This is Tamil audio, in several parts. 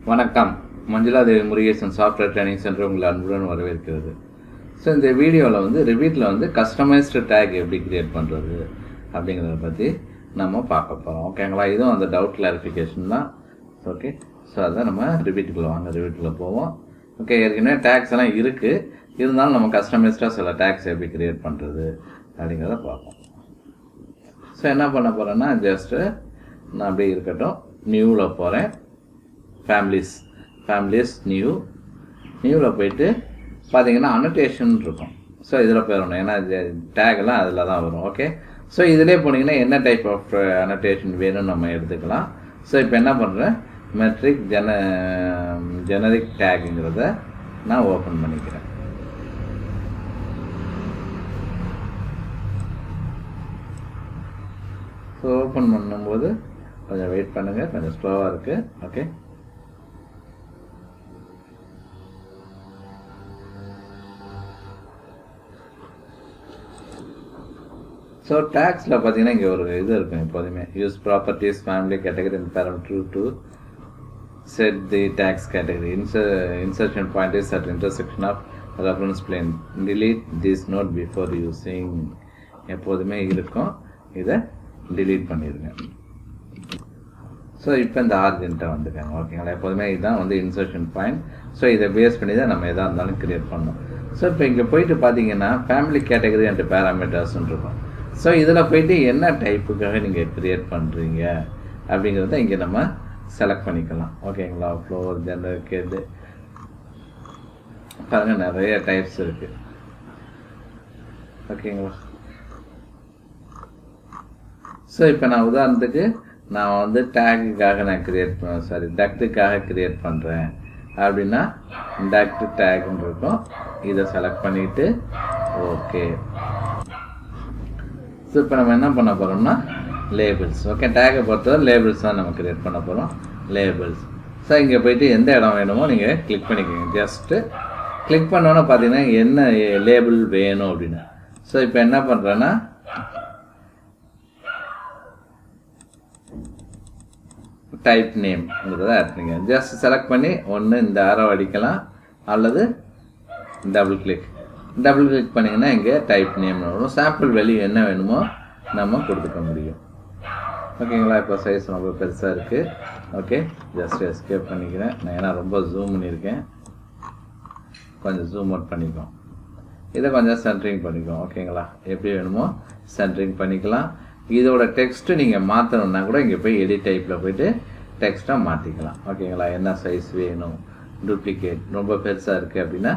வணக்கம். மஞ்சுளா தேவி முருகேசன் சாஃப்ட்வேர் ட்ரைனிங் சென்டர் உங்களை அன்புடன் வரவேற்கிறது. ஸோ இந்த வீடியோவில் வந்து ரிவீட்டில் வந்து கஸ்டமைஸ்டு டேக் எப்படி கிரியேட் பண்ணுறது அப்படிங்கிறத பற்றி நம்ம பார்க்க போகிறோம். ஓகேங்களா? இதுவும் அந்த டவுட் கிளாரிஃபிகேஷன் தான். ஓகே, ஸோ அதான் நம்ம ரிவீட்டுக்குள்ளே ரிவீட்டுக்குள்ளே போவோம். ஓகே, ஏற்கனவே டேக்ஸ் எல்லாம் இருக்குது, இருந்தாலும் நம்ம கஸ்டமைஸ்டாக சில டேக்ஸ் எப்படி கிரியேட் பண்ணுறது அப்படிங்கிறத பார்ப்போம். ஸோ என்ன பண்ண போகிறேன்னா, ஜஸ்ட்டு நான் அப்படியே இருக்கட்டும், நியூவில் போகிறேன். ஃபேமிலிஸ் நியூவில் போயிட்டு பார்த்தீங்கன்னா அனோட்டேஷன் இருக்கும். ஸோ இதில் போயிடணும், ஏன்னா டேக்லாம் அதில் தான் வரும். ஓகே, ஸோ இதிலே போனீங்கன்னா என்ன டைப் ஆஃப் அனோட்டேஷன் வேணும்னு நம்ம எடுத்துக்கலாம். ஸோ இப்போ என்ன பண்ணுறேன், மெட்ரிக் ஜெனரிக் டேக்குங்கிறத நான் ஓப்பன் பண்ணிக்கிறேன். ஸோ ஓப்பன் பண்ணும்போது கொஞ்சம் வெயிட் பண்ணுங்கள், கொஞ்சம் ஸ்லோவாக இருக்குது. ஓகே, ஸோ டேக்ஸில் பார்த்தீங்கன்னா இங்கே ஒரு இது இருக்கும் எப்போதுமே, யூஸ் ப்ராப்பர்ட்டிஸ் ஃபேமிலி கேட்டகரி இந்த parameter to set the tags category insertion point is at intersection of reference plane delete this node before using எப்போதுமே இருக்கும். இதை delete பண்ணிடுங்க. ஸோ இப்போ இந்த ஆர்ஜென்ட்டை வந்துருக்காங்க. ஓகேங்களா? எப்போதுமே இதுதான் வந்து இன்சர்ஷன் பாயிண்ட். ஸோ இதை பேஸ் பண்ணி தான் நம்ம எதாக இருந்தாலும் கிரியேட் பண்ணணும். ஸோ இப்போ இங்கே போயிட்டு பார்த்தீங்கன்னா ஃபேமிலி கேட்டகரி அண்ட் பேராமீட்டர்ஸ்ன்னு இருக்கும். ஸோ இதில் போயிட்டு என்ன டைப்புக்காக நீங்கள் க்ரியேட் பண்ணுறீங்க அப்படிங்கிறத இங்கே நம்ம செலக்ட் பண்ணிக்கலாம். ஓகேங்களா? ஃப்ளோர், ஜெனரேட், பாருங்கள் நிறைய டைப்ஸ் இருக்குது. ஓகேங்களா? ஸோ இப்போ நான் உதாரணத்துக்கு நான் வந்து டேக்குக்காக நான் டக்டுக்காக க்ரியேட் பண்ணுறேன் அப்படின்னா டக்ட் டேக்னு இருக்கும். இதை செலக்ட் பண்ணிவிட்டு ஓகே. ஸோ இப்போ நம்ம என்ன பண்ண போகிறோம்னா லேபிள்ஸ். ஓகே, டேக்கை பொறுத்தவரை லேபிள்ஸ் தான் நம்ம கிரியேட் பண்ண போகிறோம். லேபிள்ஸ். ஸோ இங்கே போயிட்டு எந்த இடம் வேணுமோ நீங்கள் கிளிக் பண்ணிக்கோங்க. ஜஸ்ட்டு கிளிக் பண்ணோன்னே பார்த்தீங்கன்னா என்ன லேபிள் வேணும் அப்படின்னு. ஸோ இப்போ என்ன பண்ணுறேன்னா டைப் நேம்ங்கிறத ஆட் பண்ணிங்க. ஜஸ்ட் செலக்ட் பண்ணி ஒன்று இந்த ஆரோ அடிக்கலாம், அல்லது டபுள் கிளிக் பண்ணிங்கன்னா இங்கே டைப் நேம் வரும். சாம்பிள் வேல்யூ என்ன வேணுமோ நம்ம கொடுத்துக்க முடியும். ஓகேங்களா? இப்போ சைஸ் ரொம்ப பெருசாக இருக்குது. ஓகே, ஜஸ்ட் எஸ்கேப் பண்ணிக்கிறேன் நான், ஏன்னா ரொம்ப ஜூம் பண்ணியிருக்கேன். கொஞ்சம் ஜூம் அவுட் பண்ணிக்குவோம். இதை கொஞ்சம் சென்ட்ரிங் பண்ணிக்குவோம். ஓகேங்களா? எப்படி வேணுமோ சென்ட்ரிங் பண்ணிக்கலாம். இதோட டெக்ஸ்ட்டு நீங்கள் மாற்றணுன்னா கூட இங்கே போய் எடிட் டைப்பில் போய்ட்டு டெக்ஸ்ட்டாக மாற்றிக்கலாம். ஓகேங்களா? என்ன சைஸ் வேணும், டூப்ளிகேட் ரொம்ப பெருசாக இருக்குது அப்படின்னா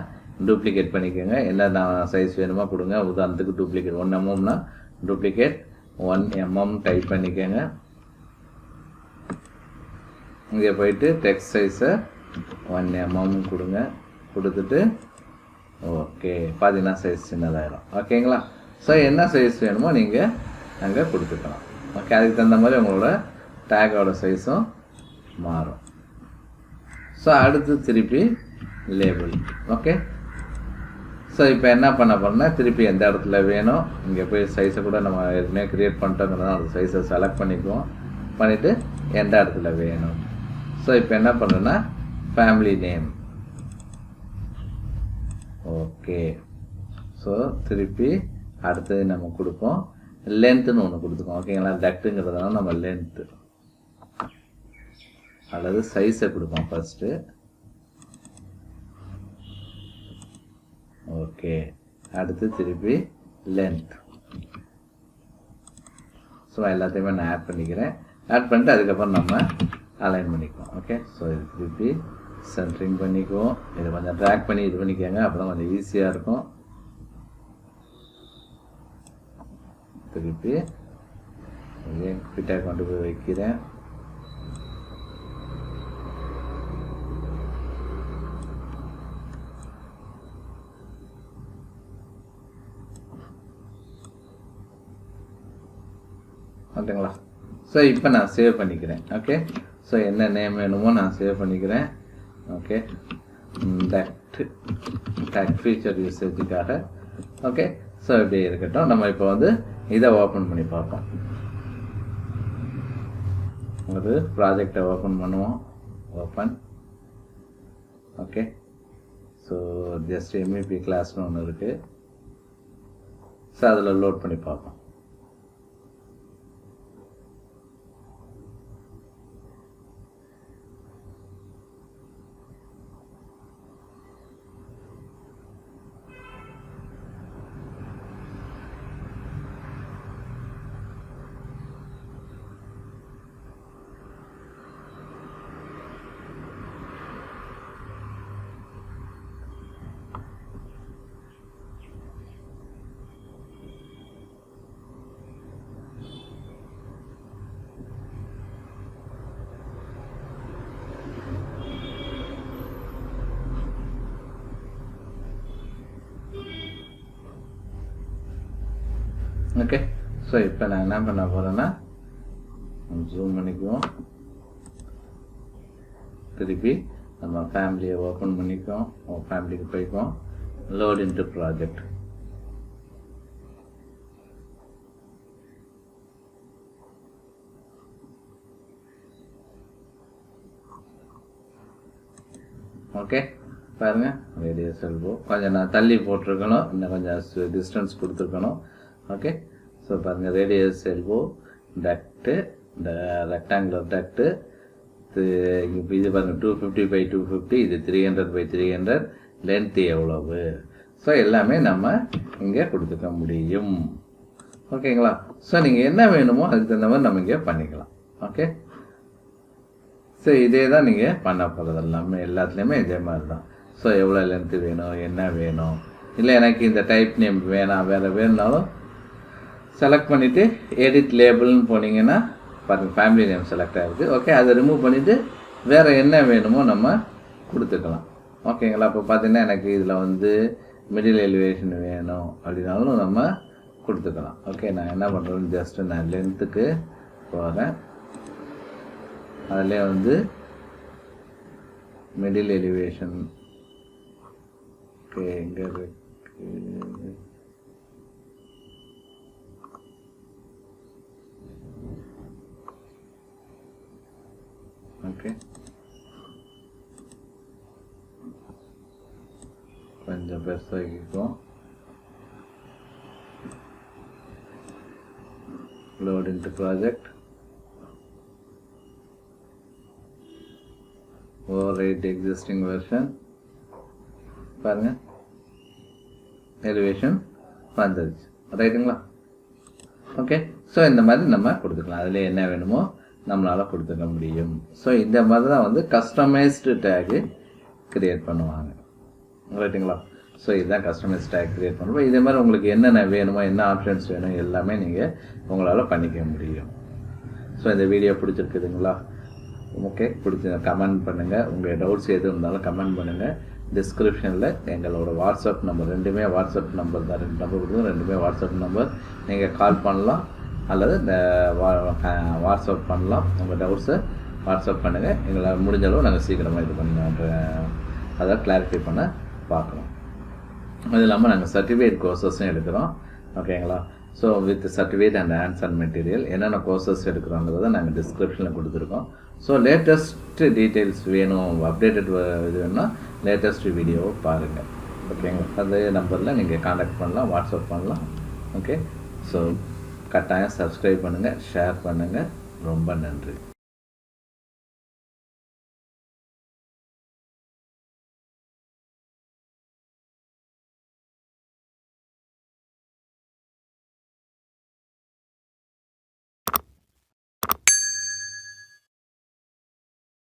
டூப்ளிகேட் பண்ணிக்கோங்க. என்ன சைஸ் வேணுமோ கொடுங்க. உதாரணத்துக்கு டூப்ளிகேட் 1 mmனா டூப்ளிகேட் 1 mm டைப் பண்ணிக்கோங்க. இங்கே போயிட்டு டெக்ஸ்ட் சைஸை 1 mm கொடுங்க. கொடுத்துட்டு ஓகே, பார்த்தீங்கன்னா சைஸ் சின்னதாயிரும். ஓகேங்களா? ஸோ என்ன சைஸ் வேணுமோ நீங்கள் அங்கே கொடுத்துக்கலாம். ஓகே, அதுக்கு தகுந்த மாதிரி உங்களோட டேக்கோட சைஸும் மாறும். ஸோ அடுத்து திருப்பி லேபிள். ஓகே, ஸோ இப்போ என்ன பண்ண போகிறோம்னா திருப்பி எந்த இடத்துல வேணும் இங்கே போய் சைஸை கூட நம்ம ஏற்கனவே க்ரியேட் பண்ணிட்டோங்கிறதா அந்த சைஸை செலக்ட் பண்ணிக்குவோம். பண்ணிவிட்டு எந்த இடத்துல வேணும். ஸோ இப்போ என்ன பண்ணுறேன்னா ஃபேமிலி நேம். ஓகே, ஸோ திருப்பி அடுத்தது நம்ம கொடுப்போம். லென்த்துன்னு ஒன்று கொடுத்துக்கோம். ஓகேங்களா? டக்ட்டுங்கிறதுனால நம்ம லென்த்து அல்லது சைஸை கொடுப்போம் ஃபஸ்ட்டு. ஓகே, அடுத்து திருப்பி லென்த். ஸோ எல்லாத்தையுமே நான் ஆட் பண்ணிக்கிறேன். ஆட் பண்ணிட்டு அதுக்கப்புறம் நம்ம அலைன் பண்ணிக்குவோம். ஓகே, ஸோ இது திருப்பி சென்ட்ரிங் பண்ணிக்குவோம். இதை கொஞ்சம் ட்ராக் பண்ணி இது பண்ணிக்கோங்க, அப்புறம் கொஞ்சம் ஈஸியாக இருக்கும். திருப்பி ஃபிட்டாக கொண்டு போய் வைக்கிறேன். ஓகேங்களா? ஸோ இப்போ நான் சேவ் பண்ணிக்கிறேன். ஓகே, ஸோ என்ன நேம் வேணுமோ நான் சேவ் பண்ணிக்கிறேன். ஓகே, டேக் ஃபீச்சர் யூசேஜுக்காக. ஓகே, ஸோ இப்படி இருக்கட்டும். நம்ம இப்போ வந்து இதை ஓப்பன் பண்ணி பார்ப்போம். ஒரு ப்ராஜெக்டை ஓப்பன் பண்ணுவோம். Open okay. So just MEP கிளாஸ்னு ஒன்று இருக்குது. ஸோ அதில் லோட் பண்ணி பார்ப்போம். ஓகே. ஸோ இப்போ நான் என்ன பண்ண போகிறேன்னா ஜூம் பண்ணிக்குவோம். திருப்பி நம்ம ஃபேமிலியை ஓப்பன் பண்ணிக்குவோம். ஃபேமிலிக்கு போய்க்குவோம். Load into project. ஓகே பாருங்கள், ரேடியஸ் எல்போ கொஞ்சம் நான் தள்ளி போட்டிருக்கணும், இன்னும் கொஞ்சம் டிஸ்டன்ஸ் கொடுத்துருக்கணும். ஓகே. ஸோ பாருங்கள், ரேடியஸ் எல்போ, டக்ட்டு, இந்த ரெக்டாங்குலர் டக்ட்டு, இது பாருங்கள் 250 x 250, இது 300 x 300, லென்த்து எவ்வளவு. ஸோ எல்லாமே நம்ம இங்கே கொடுத்துக்க முடியும். ஓகேங்களா. ஸோ நீங்கள் என்ன வேணுமோ அதுக்கு தகுந்த மாதிரி நம்ம இங்கே பண்ணிக்கலாம். ஓகே. ஸோ இதே தான் நீங்கள் பண்ண போகிறது எல்லாமே, எல்லாத்துலேயுமே இதே மாதிரி தான். ஸோ எவ்வளோ லென்த்து வேணும், என்ன வேணும், இல்லை எனக்கு இந்த டைப் நேம் வேணாம், வேறு வேணுனாலும் செலக்ட் பண்ணிவிட்டு எடிட் லேபிள்னு போனீங்கன்னா பாருங்கள் ஃபேமிலி நேம் செலக்ட் ஆகிருக்கு. ஓகே. அதை ரிமூவ் பண்ணிவிட்டு வேறு என்ன வேணுமோ நம்ம கொடுத்துக்கலாம். ஓகேங்களா. இப்போ பார்த்தீங்கன்னா எனக்கு இதில் வந்து மிடில் எலிவேஷன் வேணும் அப்படின்னாலும் நம்ம கொடுத்துக்கலாம். ஓகே. நான் என்ன பண்ணுறேன்னு ஜஸ்ட்டு நான் லென்த்துக்கு போகிறேன். அதில் வந்து மிடில் எலிவேஷன் ஓகே எங்கே இருக்கு. ஓகே. கொஞ்சம் பெருசாகிக்கும். Load into project. overwrite existing version. பாருங்க எலிவேஷன் வந்துருச்சு. ரைட்டுங்களா. ஓகே. ஸோ இந்த மாதிரி நம்ம கொடுத்துக்கலாம். அதில் என்ன வேணுமோ நம்மளால் கொடுத்துக்க முடியும். ஸோ இந்த மாதிரி தான் வந்து கஸ்டமைஸ்டு டேகு க்ரியேட் பண்ணுவாங்க. ரைட்டுங்களா. ஸோ இதுதான் கஸ்டமைஸ் டேக் க்ரியேட் பண்ணுவோம். இதே மாதிரி உங்களுக்கு என்னென்ன வேணுமோ, என்ன ஆப்ஷன்ஸ் வேணும் எல்லாமே நீங்கள் உங்களால் பண்ணிக்க முடியும். ஸோ இந்த வீடியோ பிடிச்சிருக்குதுங்களா. ஓகே. பிடிச்ச கமெண்ட் பண்ணுங்கள். உங்கள் டவுட்ஸ் எது இருந்தாலும் கமெண்ட் பண்ணுங்கள். டிஸ்கிரிப்ஷனில் எங்களோட வாட்ஸ்அப் நம்பர், ரெண்டுமே வாட்ஸ்அப் நம்பர் தான், 2 நம்பர் கொடுக்கும், ரெண்டுமே வாட்ஸ்அப் நம்பர். நீங்கள் கால் பண்ணலாம் அல்லது வாட்ஸ்அப் பண்ணலாம். உங்கள் டவுட்ஸை வாட்ஸ்அப் பண்ணுங்கள். எங்களால் முடிஞ்ச அளவு நாங்கள் சீக்கிரமாக இது பண்ண அதை கிளாரிஃபை பண்ண பார்க்குறோம். அது இல்லாமல் நாங்கள் சர்டிஃபிகேட் கோர்சஸும் எடுக்கிறோம். ஓகேங்களா. So with certificate and hands and material என்னென்ன கோர்சஸ் எடுக்கிறோங்கிறத நாங்கள் டிஸ்கிரிப்ஷனில் கொடுத்துருக்கோம். ஸோ லேட்டஸ்ட் டீட்டெயில்ஸ் வேணும், அப்டேட்டட் இது வேணும்னா லேட்டஸ்ட் வீடியோவை பாருங்கள். ஓகேங்களா. அதே நம்பரில் நீங்கள் காண்டாக்ட் பண்ணலாம், வாட்ஸ்அப் பண்ணலாம். ஓகே. ஸோ கட்டாயம் சப்ஸ்கிரைப் பண்ணுங்கள், ஷேர் பண்ணுங்கள். ரொம்ப நன்றி.